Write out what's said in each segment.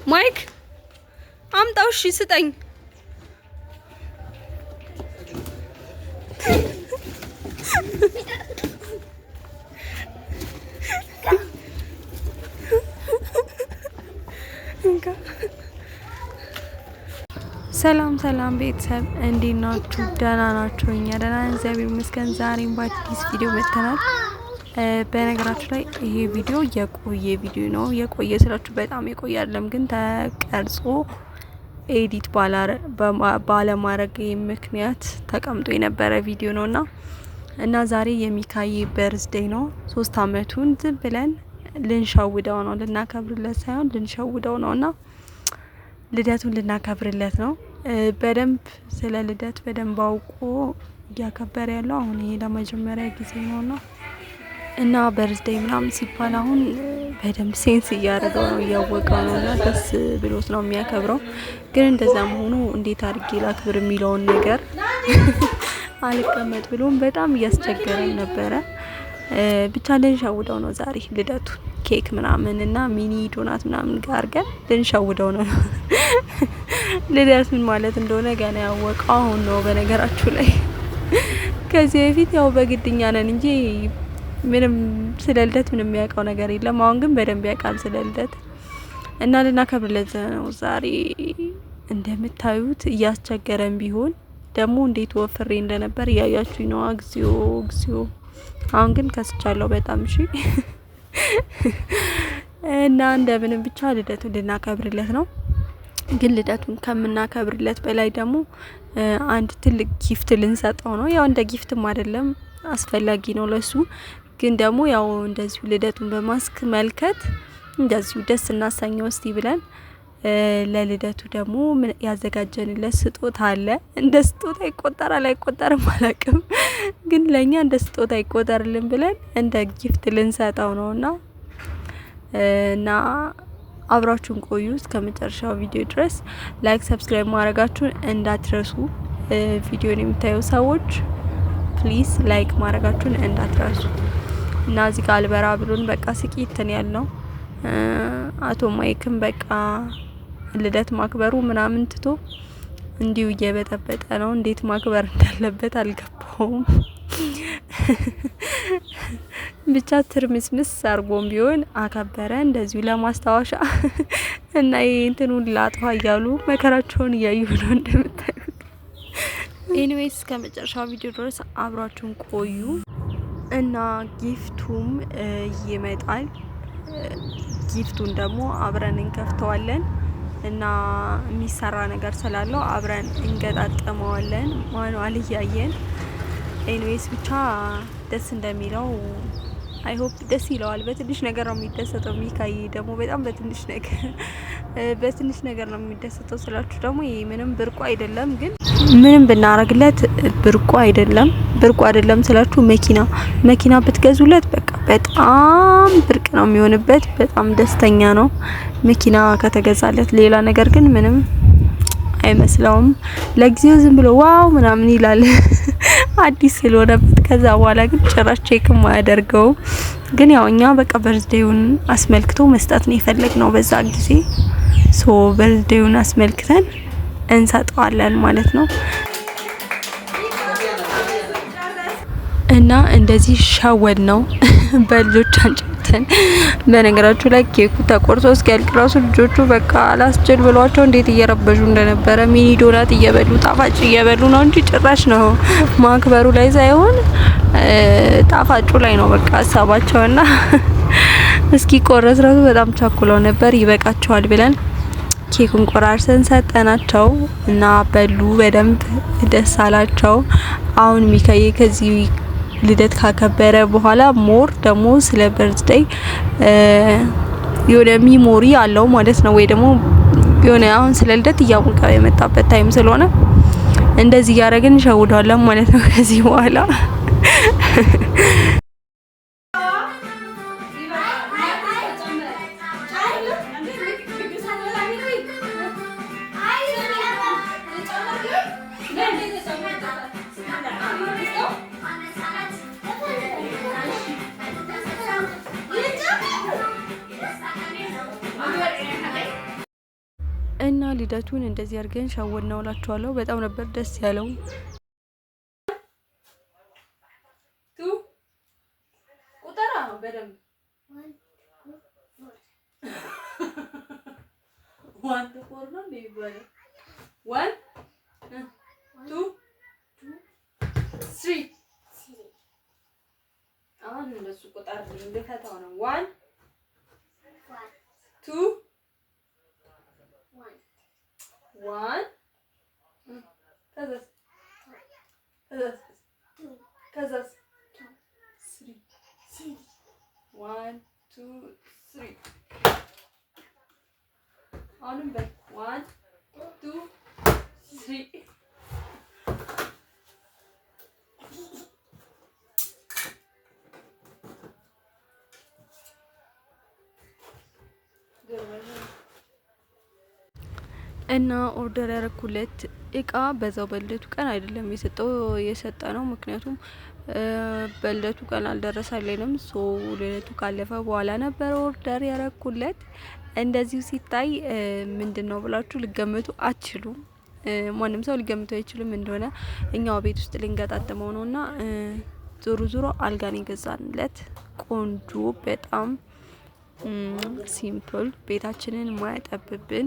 ማይክ አምጣው። እሺ ስጠኝ። ሰላም ሰላም ቤተሰብ እንዴት ናችሁ? ደህና ናችሁ? እኛ ደህና ነን፣ እግዚአብሔር ይመስገን። ዛሬም በአዲስ ቪዲዮ መጥተናል። በነገራችሁ ላይ ይሄ ቪዲዮ የቆየ ቪዲዮ ነው። የቆየ ስላችሁ በጣም የቆየ አይደለም፣ ግን ተቀርጾ ኤዲት ባለማድረግ ምክንያት ተቀምጦ የነበረ ቪዲዮ ነውና እና ዛሬ የሚካዬ በርዝዴይ ነው። 3 አመቱን ዝም ብለን ልንሸውደው ነው፣ ልናከብርለት ሳይሆን ልንሸውደው ነውና ልደቱን ልናከብርለት ነው። በደንብ ስለ ልደት በደንብ አውቆ እያከበረ ያለው አሁን ይሄ ለመጀመሪያ ጊዜ ነውና እና በርዝዴይ ምናምን ሲባል አሁን በደንብ ሴንስ እያደረገው ነው፣ እያወቀው ነውና ደስ ብሎት ነው የሚያከብረው። ግን እንደዛ መሆኑ እንዴት አድርጌ ላክብር የሚለውን ነገር አልቀመጥ ብሎም በጣም እያስቸገረኝ ነበረ። ብቻ ልንሸውደው ነው ዛሬ ልደቱን። ኬክ ምናምን እና ሚኒ ዶናት ምናምን ጋር አድርገን ልንሸውደው ነው። ልደት ምን ማለት እንደሆነ ገና ያወቀው አሁን ነው። በነገራችሁ ላይ ከዚህ በፊት ያው በግድኛ ነን እንጂ ምንም ስለ ልደት ምንም የሚያውቀው ነገር የለም። አሁን ግን በደንብ ያውቃል ስለ ልደት እና ልናከብርለት ነው ዛሬ። እንደምታዩት እያስቸገረን ቢሆን ደግሞ እንዴት ወፍሬ እንደነበር እያያችሁኝ ነው። እግዚኦ እግዚኦ። አሁን ግን ከስቻለሁ በጣም እሺ። እና እንደምንም ብቻ ልደቱን ልናከብርለት ነው። ግን ልደቱን ከምናከብርለት በላይ ደግሞ አንድ ትልቅ ጊፍት ልንሰጠው ነው። ያው እንደ ጊፍትም አይደለም አስፈላጊ ነው ለሱ። ግን ደግሞ ያው እንደዚሁ ልደቱን በማስክ መልከት እንደዚሁ ደስ እናሳኘው እስቲ ብለን ለልደቱ ደግሞ ያዘጋጀንለት ስጦታ አለ። እንደ ስጦታ ይቆጠራል አይቆጠርም አላውቅም፣ ግን ለኛ እንደ ስጦታ ይቆጠርልን ብለን እንደ ጊፍት ልንሰጠው ነውና እና አብራችሁን ቆዩ እስከ መጨረሻው ቪዲዮ ድረስ። ላይክ ሰብስክራይብ ማድረጋችሁን እንዳትረሱ። ቪዲዮን የምታዩ ሰዎች ፕሊዝ ላይክ ማድረጋችሁን እንዳትረሱ። እና እዚህ ጋር አልበራ ብሎን በቃ ስቂትን ያልነው አቶ ማይክም በቃ ልደት ማክበሩ ምናምን ትቶ እንዲሁ እየበጠበጠ ነው። እንዴት ማክበር እንዳለበት አልገባውም። ብቻ ትርምስምስ አርጎም ቢሆን አከበረ እንደዚሁ ለማስታወሻ። እና እንትኑን ላጥፋ እያሉ መከራቸውን እያዩ ነው እንደምታዩት። ኤኒዌይስ ከመጨረሻው ቪዲዮ ድረስ አብራችሁን ቆዩ እና ጊፍቱም ይመጣል። ጊፍቱን ደግሞ አብረን እንከፍተዋለን እና የሚሰራ ነገር ስላለው አብረን እንገጣጠመዋለን ማኑዋል እያየን። ኤኒዌይስ ብቻ ደስ እንደሚለው አይ ሆፕ ደስ ይለዋል። በትንሽ ነገር ነው የሚደሰተው። ሚካዬ ደግሞ በጣም በትንሽ ነገር ነው የሚደሰተው ስላችሁ ደግሞ ይሄ ምንም ብርቁ አይደለም። ግን ምንም ብናረግለት ብርቁ አይደለም ስላችሁ መኪና ብትገዙለት በቃ በጣም ብርቅ ነው የሚሆንበት። በጣም ደስተኛ ነው መኪና ከተገዛለት። ሌላ ነገር ግን ምንም አይመስለውም። ለጊዜው ዝም ብሎ ዋው ምናምን ይላል አዲስ ስለሆነበት። ከዛ በኋላ ግን ጭራሽ ቼክም አያደርገው። ግን ያው እኛ በቃ በርዝዴውን አስመልክቶ መስጠት ነው የፈለግነው በዛ ጊዜ። በርዝዴውን አስመልክተን እንሰጠዋለን ማለት ነው። እና እንደዚህ ሻወድ ነው በልጆች አንጨተን። በነገራችሁ ላይ ኬኩ ተቆርሶ እስኪያልቅ ራሱ ልጆቹ በቃ አላስችል ብሏቸው እንዴት እየረበሹ እንደነበረ ሚኒ ዶናት እየበሉ ጣፋጭ እየበሉ ነው እንጂ ጭራሽ ነው ማክበሩ ላይ ሳይሆን ጣፋጩ ላይ ነው በቃ ሀሳባቸውና እስኪ ቆረስ ራሱ በጣም ቻኩለው ነበር። ይበቃቸዋል ብለን ኬኩን ቆራርሰን ሰጠናቸው እና በሉ። በደንብ ደስ አላቸው። አሁን ሚካዬ ከዚህ ልደት ካከበረ በኋላ ሞር ደግሞ ስለ በርዝዴይ የሆነ ሚሞሪ አለው ማለት ነው። ወይ ደግሞ የሆነ አሁን ስለ ልደት እያወቀ የመጣበት ታይም ስለሆነ እንደዚህ ያደረግን እንሸውዳለን ማለት ነው ከዚህ በኋላ። እና ልደቱን እንደዚህ አድርገን ሻወድነው እላችኋለሁ። በጣም ነበር ደስ ያለው። ቁጠራ ነው በደንብ 1 2 4 ነው የሚባለው 1 2 3 አሁን እንደሱ ቁጠር ልፈታው ነው 1 2 1 ከዛ 3 1 2 3 አሁንም በል 1 2 3 እና ኦርደር ያረኩለት እቃ በዛው በልደቱ ቀን አይደለም የሰጠነው። ምክንያቱም በልደቱ ቀን አልደረሰልንም። ልደቱ ካለፈ በኋላ ነበር ኦርደር ያረኩለት። እንደዚሁ ሲታይ ምንድነው ብላችሁ ልገምቱ አትችሉም። ማንም ሰው ሊገምቱ አይችልም እንደሆነ እኛው ቤት ውስጥ ልንገጣጥመው ነውና ዙሩ አልጋን የገዛንለት ቆንጆ በጣም ሲምፕል ቤታችንን ማያጠብብን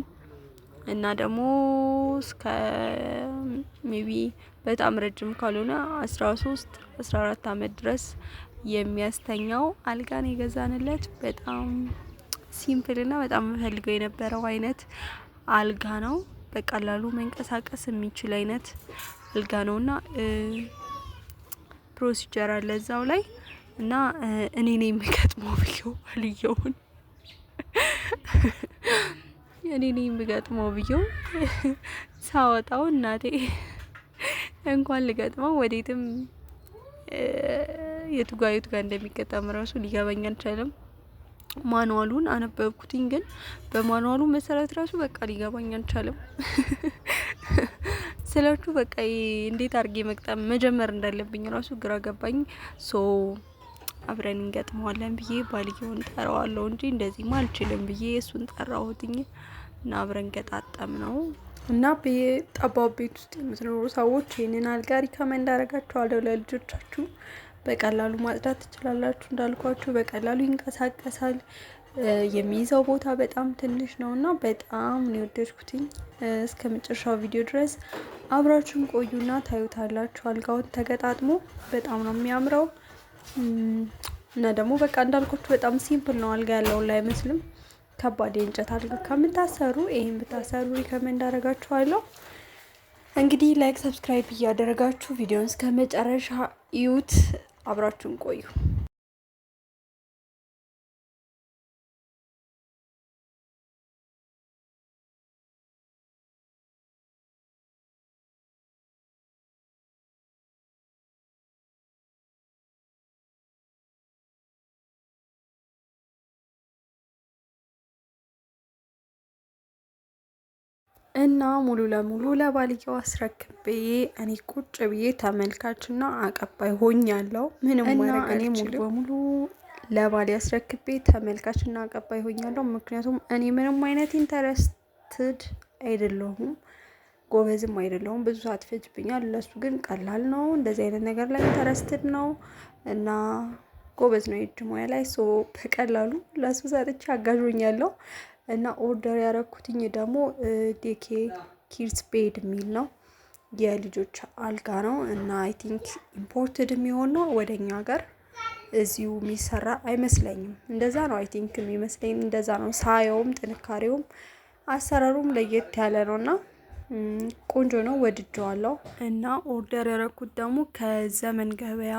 እና ደግሞ እስከ ሜቢ በጣም ረጅም ካልሆነ 13 14 አመት ድረስ የሚያስተኛው አልጋን የገዛንለት በጣም ሲምፕል እና በጣም ፈልገው የነበረው አይነት አልጋ ነው። በቀላሉ መንቀሳቀስ የሚችል አይነት አልጋ ነውና ፕሮሲጀር አለ እዛው ላይ እና እኔ ነኝ የምገጥመው ብዬው አልየውን እኔ ነኝ የምገጥመው ብዬው ሳወጣው እናቴ እንኳን ልገጥመው ወዴትም የቱ ጋር እንደሚገጠም ራሱ ሊገባኝ አልቻለም። ማኑዋሉን አነበብኩትኝ ግን በማኑዋሉ መሰረት ራሱ በቃ ሊገባኝ አልቻለም። ስለዚህ በቃ እንዴት አድርጌ መግጠም መጀመር እንዳለብኝ ራሱ ግራ ገባኝ። አብረን እንገጥመዋለን ብዬ ባልየውን ጠራዋለሁ እንጂ እንደዚህ ማልችልም ብዬ እሱን ጠራሁትኝ እና አብረን ገጣጣም ነው። እና በጠባብ ቤት ውስጥ የምትኖሩ ሰዎች ይሄንን አልጋ ሪከመንድ አደርጋችኋለሁ ለልጆቻችሁ። በቀላሉ ማጽዳት ትችላላችሁ። እንዳልኳችሁ በቀላሉ ይንቀሳቀሳል። የሚይዘው ቦታ በጣም ትንሽ ነውና በጣም ነው የወደድኩትኝ። እስከ መጨረሻው ቪዲዮ ድረስ አብራችሁን ቆዩና ታዩታላችሁ። አልጋውን ተገጣጥሞ በጣም ነው የሚያምረው። እና ደግሞ በቃ እንዳልኳችሁ በጣም ሲምፕል ነው። አልጋ ያለው ላይ አይመስልም። ከባድ የእንጨት አልጋ ከምታሰሩ ይሄን ብታሰሩ ሪከመንድ አደርጋችኋለሁ። እንግዲህ ላይክ ሰብስክራይብ እያደረጋችሁ ቪዲዮውን እስከ መጨረሻ እዩት። አብራችሁን ቆዩ። እና ሙሉ ለሙሉ ለባልየው አስረክቤ እኔ ቁጭ ብዬ ተመልካችና አቀባይ ሆኛለሁ። ምንም ማድረግ እኔ ሙሉ በሙሉ ለባል አስረክቤ ተመልካችና አቀባይ ሆኛለሁ። ምክንያቱም እኔ ምንም አይነት ኢንተረስትድ አይደለሁም፣ ጎበዝም አይደለሁም። ብዙ ሰዓት ፈጅብኛል። ለሱ ግን ቀላል ነው። እንደዚህ አይነት ነገር ላይ ኢንተረስትድ ነው እና ጎበዝ ነው የእጅ ሙያ ላይ። በቀላሉ ለሱ ሰጥቼ አጋዥኛለሁ። እና ኦርደር ያረኩትኝ ደግሞ ዴኬ ኪድስ ቤድ የሚል ነው። የልጆች አልጋ ነው እና አይ ቲንክ ኢምፖርትድ የሚሆን ነው ወደኛ ሀገር እዚሁ የሚሰራ አይመስለኝም። እንደዛ ነው አይ ቲንክ የሚመስለኝ፣ እንደዛ ነው ሳየውም፣ ጥንካሬውም አሰራሩም ለየት ያለ ነውና ቆንጆ ነው፣ ወድጀዋለሁ። እና ኦርደር ያረኩት ደግሞ ከዘመን ገበያ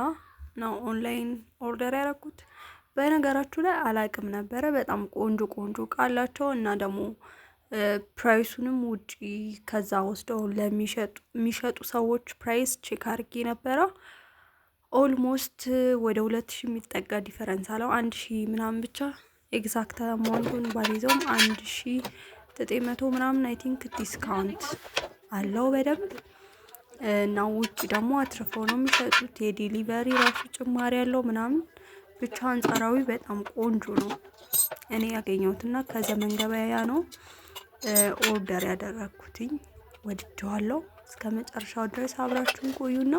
ነው። ኦንላይን ኦርደር ያረኩት በነገራችሁ ላይ አላቅም ነበረ። በጣም ቆንጆ ቃላቸው እና ደግሞ ፕራይሱንም ውጪ ከዛ ወስደው ለሚሸጡ ሰዎች ፕራይስ ቼክ አድርጌ ነበረ። ኦልሞስት ወደ 2000 የሚጠጋ ዲፈረንስ አለው። 1000 ምናምን ብቻ ኤግዛክት አማውንቱን ባልይዘውም 1900 ምናምን አይ ቲንክ ዲስካውንት አለው በደንብ። እና ውጪ ደግሞ አትርፈው ነው የሚሸጡት። የዲሊቨሪ ራሱ ጭማሪ ያለው ምናምን ብቻ አንጻራዊ በጣም ቆንጆ ነው። እኔ ያገኘሁትና ከዘመን ገበያ ነው። ኦርደር ያደረኩትኝ። ወድጀዋለሁ። እስከ መጨረሻው ድረስ አብራችሁን ቆዩና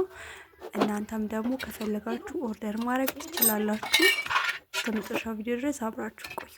እናንተም ደግሞ ከፈለጋችሁ ኦርደር ማድረግ ትችላላችሁ። እስከ መጨረሻው ቪዲዮ ድረስ አብራችሁን ቆዩ።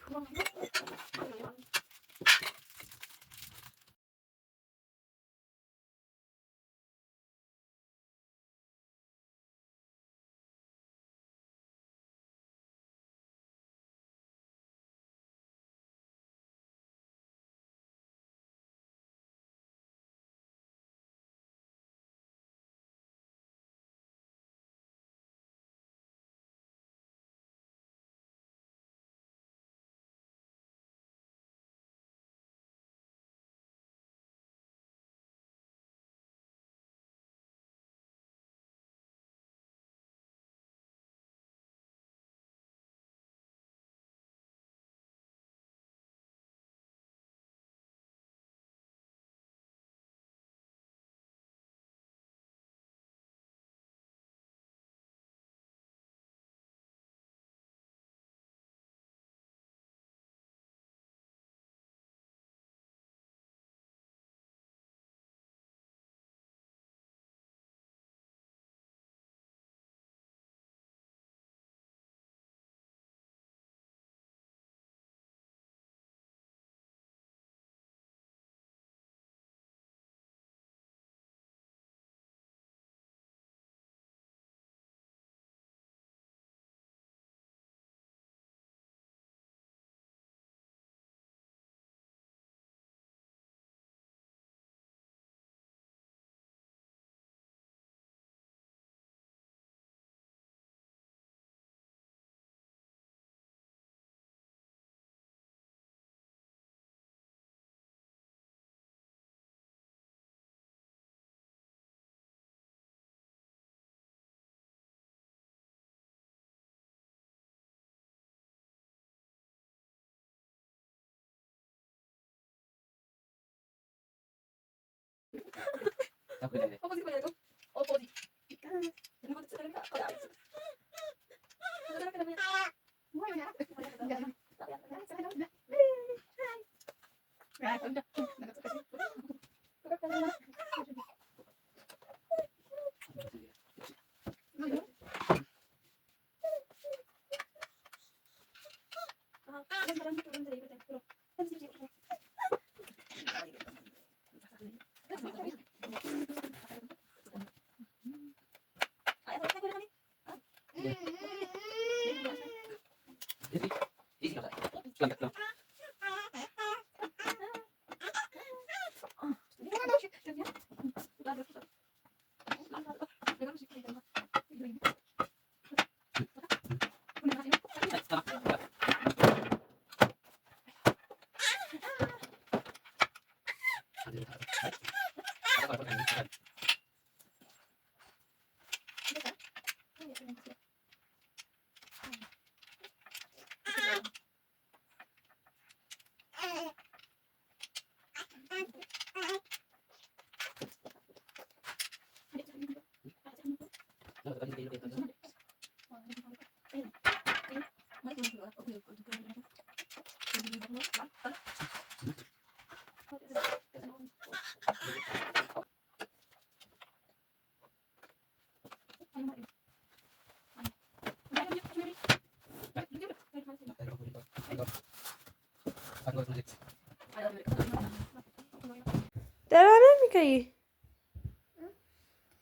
ደህና ነህ ሚካዬ?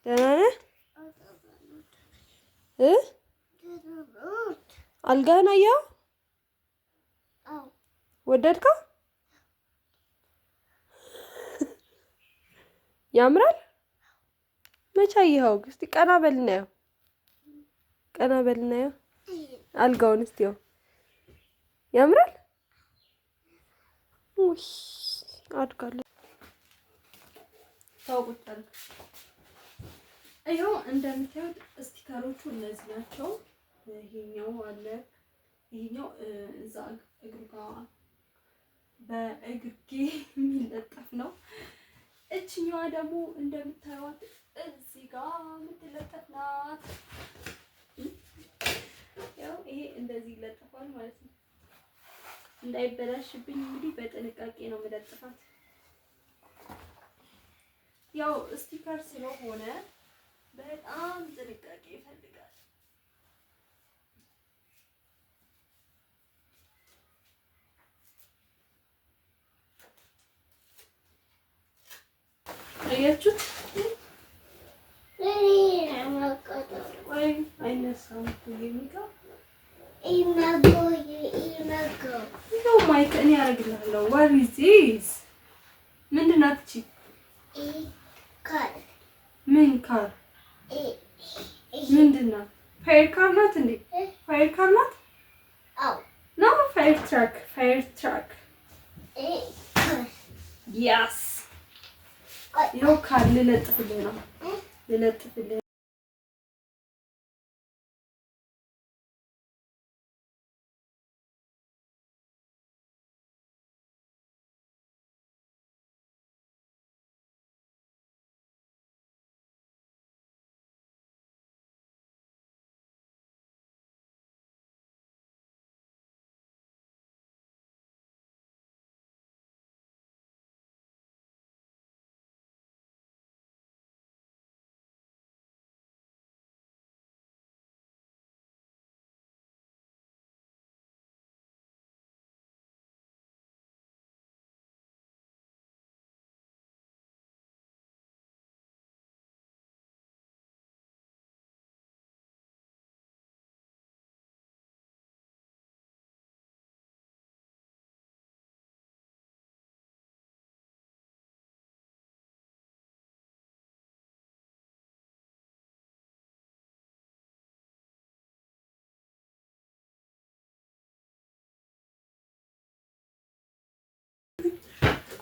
ደህና ነህ? አልጋህን አየኸው? ወደድከው? ያምራል? መቼ አየኸው? እስቲ ቀና በል እናየው። ቀና በል እናየው። አልጋውን እስቲ ያው ያምራል? ውይ አድጋለሁ። ታውቁታል። ይኸው እንደምታዩት ስቲከሮቹ እነዚህ ናቸው። ይሄኛው አለ። ይሄኛው እዛ እግሩ ጋር በእግርጌ የሚለጠፍ ነው። እችኛዋ ደግሞ እንደምታዩት እዚህ ጋር የምትለጠፍ ናት። ያው ይሄ እንደዚህ ይለጠፋል ማለት ነው። እንዳይበላሽብኝ እንግዲህ በጥንቃቄ ነው የምለጥፋት። ያው ስቲከር ስለሆነ በጣም ጥንቃቄ ይፈልጋል። አያችሁት? ወይ አይነሳም የሚለው ይኸው ማይክ እኔ አደርግልሃለሁ። what is this? ምንድን ናት እቺ? ምን ካር ምንድን ናት? ፋየር ካር ናት እንዴ? ፋየር ካር ናት? ነው ፋየር ትራክ ያስ ይኸው ካር ልለጥፍልህ ነው ልለጥፍልህ።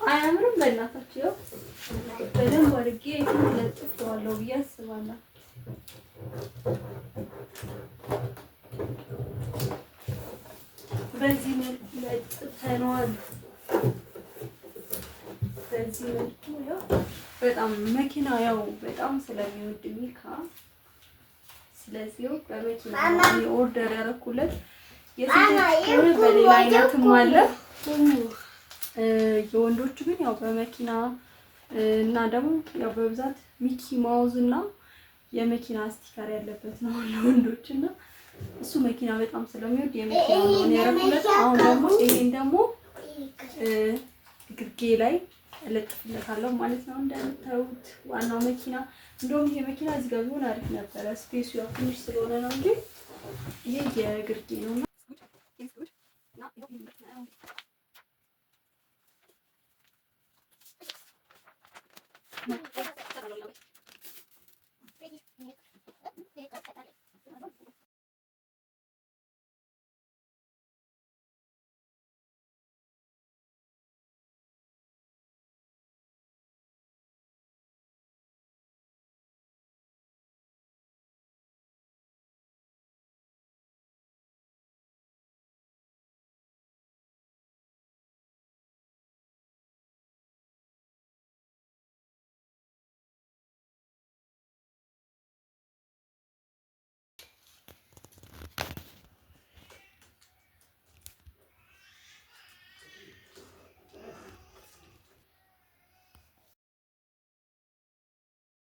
አያምርም? በእናታችሁ በደንብ አድርጌ ለጥፈዋለሁ ብዬ አስባለሁ። በዚህ መልኩ ለጥፈነዋል። በዚህ መልኩ ያው በጣም መኪና ያው በጣም ስለሚወድ ሚካ፣ ስለዚህ በመኪና ኦርደር ያደረኩለት የሴቶች በሌላ አይነትም አለ። የወንዶቹ ግን ያው በመኪና እና ደግሞ ያው በብዛት ሚኪ ማውዝ እና የመኪና ስቲከር ያለበት ነው ለወንዶች እና እሱ መኪና በጣም ስለሚወድ የመኪና ነው ያደረኩለት። አሁን ደግሞ ይሄን ደግሞ ግርጌ ላይ እለጥፍለታለሁ ማለት ነው። እንደምታዩት ዋናው መኪና እንደውም ይሄ መኪና እዚህ ጋር ቢሆን አሪፍ ነበረ። ስፔሱ ያው ትንሽ ስለሆነ ነው እንጂ ይሄ የግርጌ ነውና